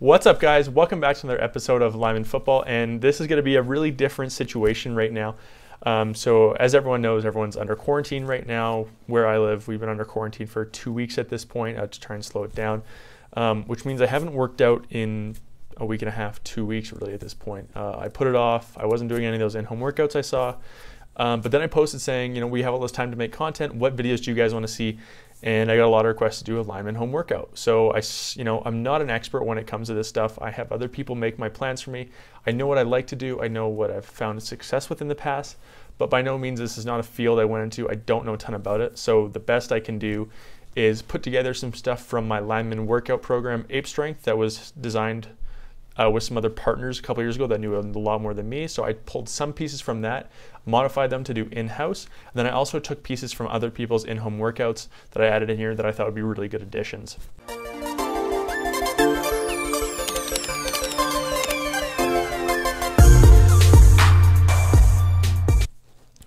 What's up, guys? Welcome back to another episode of Lineman Football, and this is going to be a really different situation right now. So as everyone knows, everyone's under quarantine right now. Where I live, we've been under quarantine for 2 weeks at this point to try and slow it down, which means I haven't worked out in a week and a half, 2 weeks really at this point. I put it off. I wasn't doing any of those in-home workouts I saw, but then I posted saying, we have all this time to make content. What videos do you guys want to see? And I got a lot of requests to do a lineman home workout. So I'm not an expert when it comes to this stuff. I have other people make my plans for me. I know what I like to do. I know what I've found success with in the past, but by no means this is not a field I went into. I don't know a ton about it. So the best I can do is put together some stuff from my lineman workout program, Ape Strength, that was designed with some other partners a couple years ago that knew a lot more than me. So I pulled some pieces from that, modified them to do in-house. And then I also took pieces from other people's in-home workouts that I added in here that I thought would be really good additions.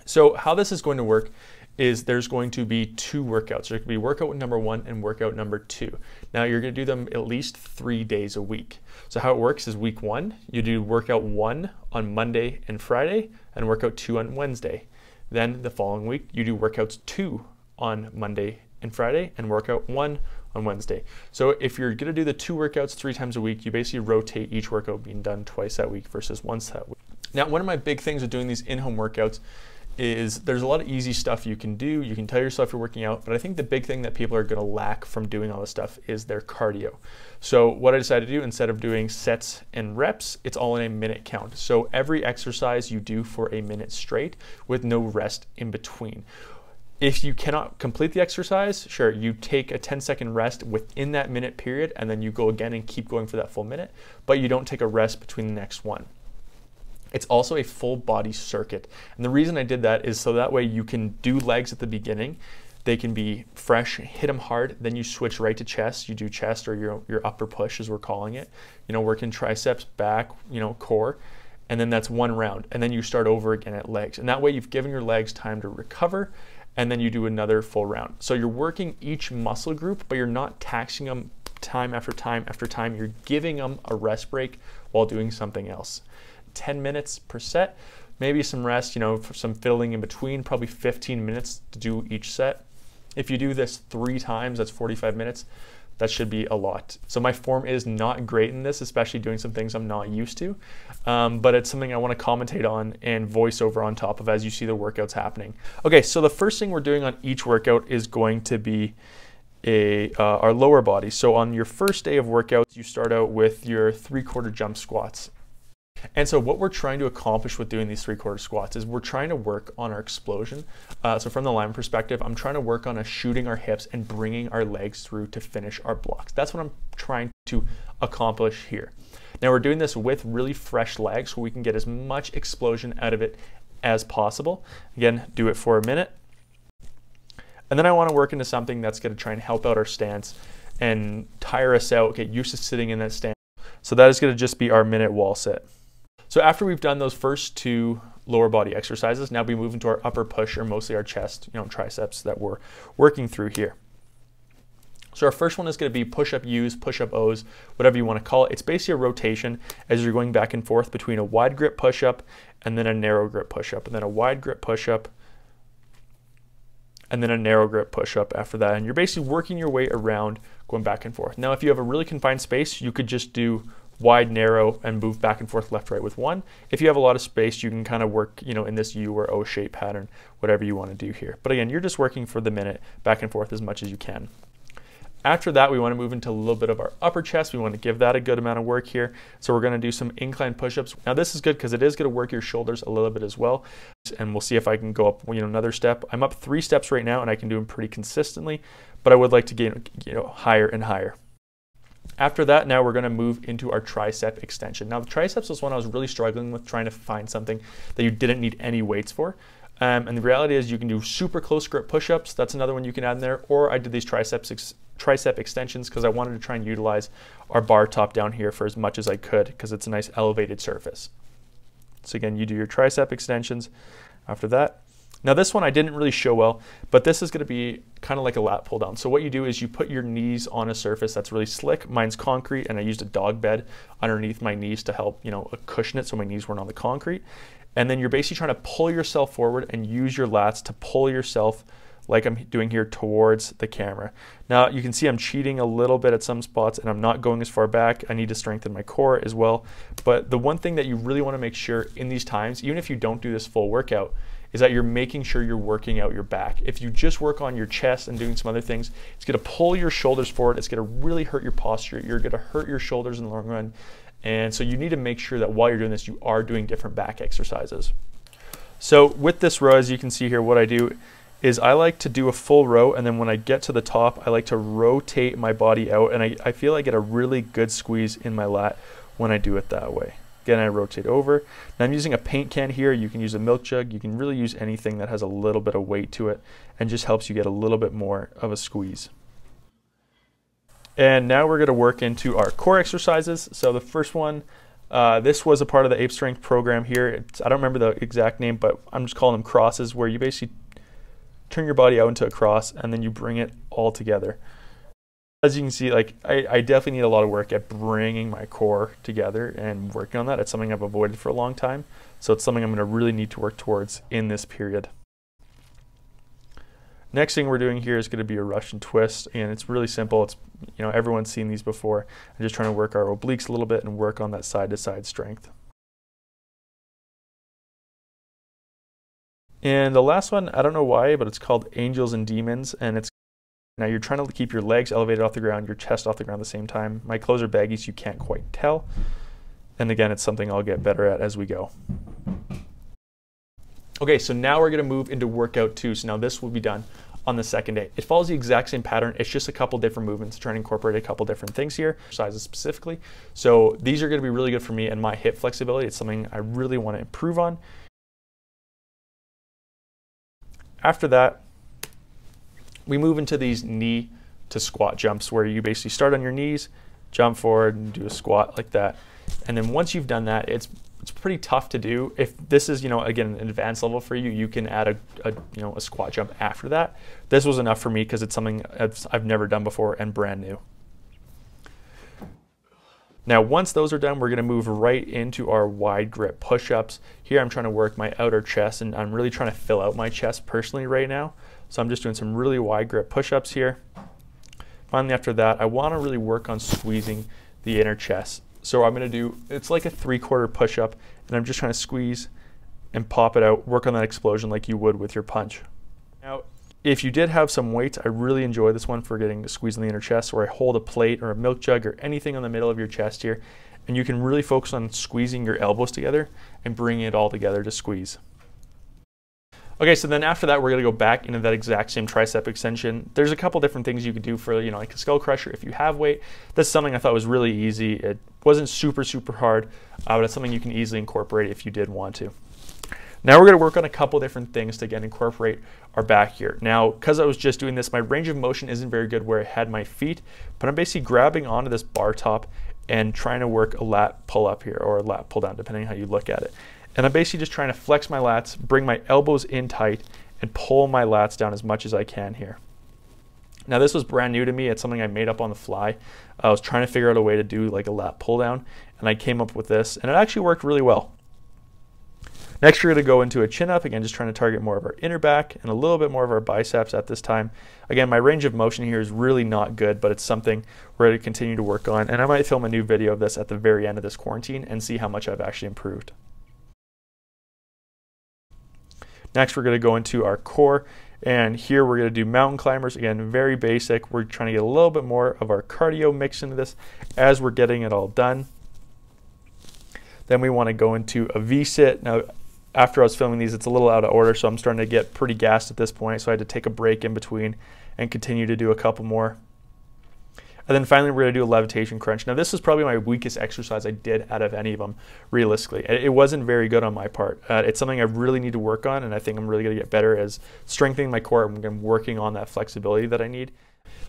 So how this is going to work is there's going to be two workouts. There could be workout number 1 and workout number 2. Now you're going to do them at least 3 days a week. So how it works is week 1, you do workout 1 on Monday and Friday and workout 2 on Wednesday. Then the following week, you do workouts 2 on Monday and Friday and workout 1 on Wednesday. So if you're going to do the 2 workouts 3 times a week, you basically rotate each workout being done twice that week versus once that week. Now, one of my big things with doing these in-home workouts is there's a lot of easy stuff you can do. You can tell yourself you're working out, but I think the big thing that people are going to lack from doing all this stuff is their cardio. So what I decided to do, instead of doing sets and reps, it's all in a minute count. So every exercise you do for a minute straight with no rest in between. If you cannot complete the exercise, sure, you take a 10-second rest within that minute period, and then you go again and keep going for that full minute, but you don't take a rest between the next one. It's also a full body circuit. And the reason I did that is so that way you can do legs at the beginning. They can be fresh, hit them hard, then you switch right to chest. You do chest or your upper push as we're calling it. Working triceps, back, core, and then that's one round. And then you start over again at legs. And that way you've given your legs time to recover, and then you do another full round. So you're working each muscle group, but you're not taxing them time after time after time. You're giving them a rest break while doing something else. 10 minutes per set, maybe some rest, for some fiddling in between, probably 15 minutes to do each set. If you do this 3 times, that's 45 minutes. That should be a lot. So my form is not great in this, especially doing some things I'm not used to, but it's something I want to commentate on and voice over on top of as you see the workouts happening. Okay, so the first thing we're doing on each workout is going to be our lower body. So on your first day of workouts, you start out with your 3/4 jump squats. And so what we're trying to accomplish with doing these 3/4 squats is we're trying to work on our explosion. So from the lineman perspective, I'm trying to work on shooting our hips and bringing our legs through to finish our blocks. That's what I'm trying to accomplish here. Now we're doing this with really fresh legs so we can get as much explosion out of it as possible. Again, do it for a minute. And then I want to work into something that's going to try and help out our stance and tire us out, get used to sitting in that stance. So that is going to just be our minute wall sit. So after we've done those first 2 lower body exercises, now we move into our upper push, or mostly our chest, triceps that we're working through here. So our first one is going to be push-up U's, push-up O's, whatever you want to call it. It's basically a rotation as you're going back and forth between a wide grip push-up and then a narrow grip push-up, and then a wide grip push-up, and then a narrow grip push-up after that. And you're basically working your way around, going back and forth. Now, if you have a really confined space, you could just do wide, narrow, and move back and forth left, right with one. If you have a lot of space, you can kind of work, in this U or O shape pattern, whatever you want to do here. But again, you're just working for the minute back and forth as much as you can. After that, we want to move into a little bit of our upper chest. We want to give that a good amount of work here. So we're going to do some incline push-ups. Now this is good because it is going to work your shoulders a little bit as well. And we'll see if I can go up, another step. I'm up 3 steps right now and I can do them pretty consistently, but I would like to get, higher and higher. After that, now we're going to move into our tricep extension. Now the triceps was one I was really struggling with, trying to find something that you didn't need any weights for. And the reality is you can do super close grip push-ups. That's another one you can add in there. Or I did these tricep extensions because I wanted to try and utilize our bar top down here for as much as I could because it's a nice elevated surface. So again, you do your tricep extensions. After that, Now this one I didn't really show well, but this is gonna be kind of like a lat pull down. So what you do is you put your knees on a surface that's really slick. Mine's concrete, and I used a dog bed underneath my knees to help, cushion it so my knees weren't on the concrete. And then you're basically trying to pull yourself forward and use your lats to pull yourself, like I'm doing here, towards the camera. Now you can see I'm cheating a little bit at some spots and I'm not going as far back. I need to strengthen my core as well. But the one thing that you really want to make sure in these times, even if you don't do this full workout, is that you're making sure you're working out your back. If you just work on your chest and doing some other things, it's gonna pull your shoulders forward. It's gonna really hurt your posture. You're gonna hurt your shoulders in the long run. And so you need to make sure that while you're doing this, you are doing different back exercises. So with this row, as you can see here, what I do is I like to do a full row, and then when I get to the top, I like to rotate my body out, and I feel I get a really good squeeze in my lat when I do it that way. Again, I rotate over. Now I'm using a paint can here. You can use a milk jug. You can really use anything that has a little bit of weight to it and just helps you get a little bit more of a squeeze. And now we're going to work into our core exercises. So the first one, this was a part of the Ape Strength program here. I don't remember the exact name, but I'm just calling them crosses, where you basically turn your body out into a cross and then you bring it all together. As you can see, like I definitely need a lot of work at bringing my core together and working on that. It's something I've avoided for a long time, so it's something I'm going to really need to work towards in this period. Next thing we're doing here is going to be a Russian twist, and it's really simple. It's, everyone's seen these before. I'm just trying to work our obliques a little bit and work on that side-to-side strength. And the last one, I don't know why, but it's called Angels and Demons, and it's now you're trying to keep your legs elevated off the ground, your chest off the ground at the same time. My clothes are baggy, so you can't quite tell. And again, it's something I'll get better at as we go. Okay, so now we're gonna move into workout 2. So now this will be done on the second day. It follows the exact same pattern. It's just a couple different movements, trying to incorporate a couple different things here, exercises specifically. So these are gonna be really good for me and my hip flexibility. It's something I really wanna improve on. After that, we move into these knee to squat jumps, where you basically start on your knees, jump forward and do a squat like that. And then once you've done that, it's pretty tough to do. If this is, again, an advanced level for you, you can add a squat jump after that. This was enough for me because it's something I've never done before and brand new. Now, once those are done, we're gonna move right into our wide grip push-ups. Here I'm trying to work my outer chest, and I'm really trying to fill out my chest personally right now. So I'm just doing some really wide grip push-ups here. Finally, after that, I wanna really work on squeezing the inner chest. So I'm gonna do, it's like a 3/4 push-up, and I'm just trying to squeeze and pop it out, work on that explosion like you would with your punch. Now, if you did have some weights, I really enjoy this one for getting to squeeze in the inner chest, where I hold a plate or a milk jug or anything on the middle of your chest here, and you can really focus on squeezing your elbows together and bringing it all together to squeeze. Okay, so then after that, we're gonna go back into that exact same tricep extension. There's a couple different things you could do for, like a skull crusher if you have weight. That's something I thought was really easy. It wasn't super hard, but it's something you can easily incorporate if you did want to. Now we're gonna work on a couple different things to again incorporate our back here. Now, because I was just doing this, my range of motion isn't very good where I had my feet, but I'm basically grabbing onto this bar top and trying to work a lat pull up here, or a lat pull down, depending on how you look at it. And I'm basically just trying to flex my lats, bring my elbows in tight, and pull my lats down as much as I can here. Now this was brand new to me. It's something I made up on the fly. I was trying to figure out a way to do like a lat pull down, and I came up with this, and it actually worked really well. Next, we're going to go into a chin up, again, just trying to target more of our inner back and a little bit more of our biceps at this time. Again, my range of motion here is really not good, but it's something we're going to continue to work on, and I might film a new video of this at the very end of this quarantine and see how much I've actually improved. Next, we're going to go into our core, and here we're going to do mountain climbers. Again, very basic. We're trying to get a little bit more of our cardio mix into this as we're getting it all done. Then we want to go into a V-sit. Now, after I was filming these, it's a little out of order, so I'm starting to get pretty gassed at this point, so I had to take a break in between and continue to do a couple more. And then finally, we're going to do a levitation crunch. Now, this is probably my weakest exercise I did out of any of them, realistically. It wasn't very good on my part. It's something I really need to work on, and I think I'm really going to get better as strengthening my core and working on that flexibility that I need.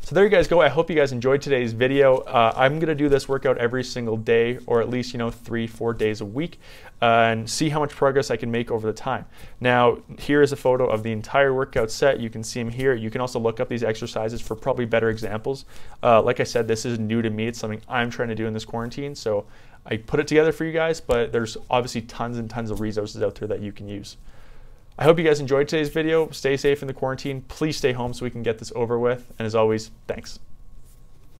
So there you guys go. I hope you guys enjoyed today's video. I'm going to do this workout every single day, or at least 3-4 days a week, and see how much progress I can make over the time. Now, here is a photo of the entire workout set. You can see them here. You can also look up these exercises for probably better examples. Like I said, this is new to me. It's something I'm trying to do in this quarantine, so I put it together for you guys, but there's obviously tons and tons of resources out there that you can use. I hope you guys enjoyed today's video. Stay safe in the quarantine. Please stay home so we can get this over with. And as always, thanks.